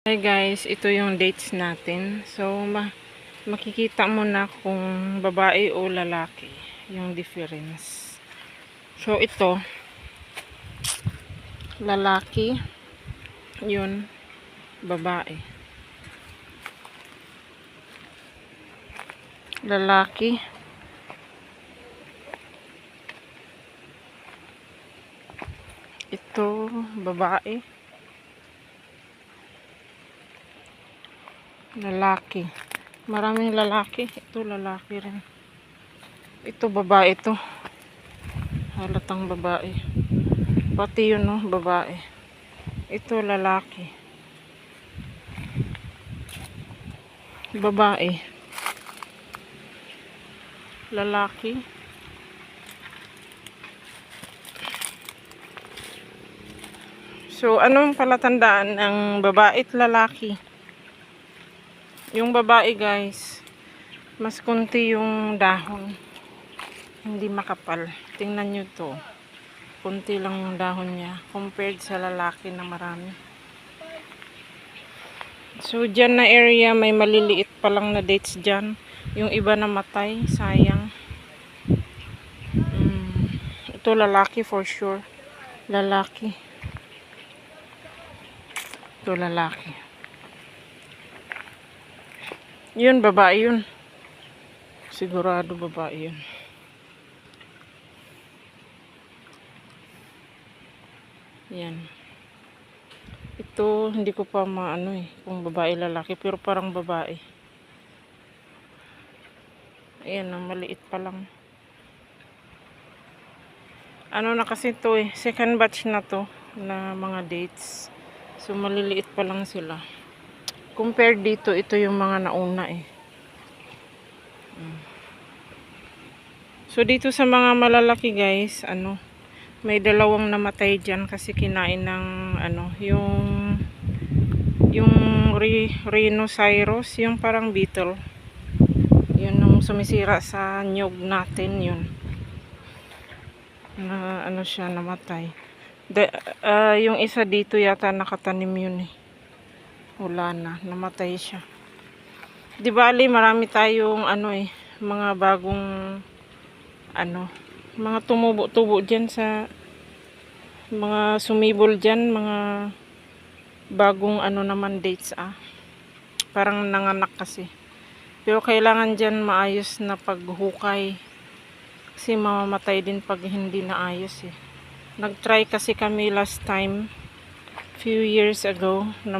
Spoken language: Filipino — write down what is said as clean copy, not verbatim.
Hi guys, ito yung dates natin. So, makikita mo na kung babae o lalaki yung difference. So, ito, lalaki, yun, babae. Lalaki, ito, babae. Lalaki. Maraming lalaki. Ito, lalaki rin. Ito, babae to. Halatang babae. Pati yun, no, babae. Ito, lalaki. Babae. Lalaki. So, anong palatandaan ng babae at lalaki? Yung babae guys, mas kunti yung dahon. Hindi makapal. Tingnan nyo to. Kunti lang yung dahon niya compared sa lalaki na marami. So, dyan na area may maliliit pa lang na dates dyan. Yung iba namatay. Sayang. Ito lalaki for sure. Lalaki. Ito lalaki. Yun, babae yun. Sigurado babae yun. Yan. Ito, hindi ko pa maano kung babae lalaki, pero parang babae. Ayan, maliit pa lang. Ano na kasi to second batch na to na mga dates. So, maliliit pa lang sila. Compared dito, ito yung mga nauna So, dito sa mga malalaki guys, may dalawang namatay dyan kasi kinain ng yung rhinoceros, yung parang beetle. Yun yung sumisira sa nyug natin yun. Na siya namatay. Yung isa dito yata nakatanim yun Wala na, namatay siya. Di bali marami tayong mga bagong mga tumubo-tubo dyan sa mga sumibol dyan, mga bagong naman dates parang nanganak kasi, pero kailangan dyan maayos na paghukay kasi mamamatay din pag hindi naayos nag-try kasi kami last time few years ago na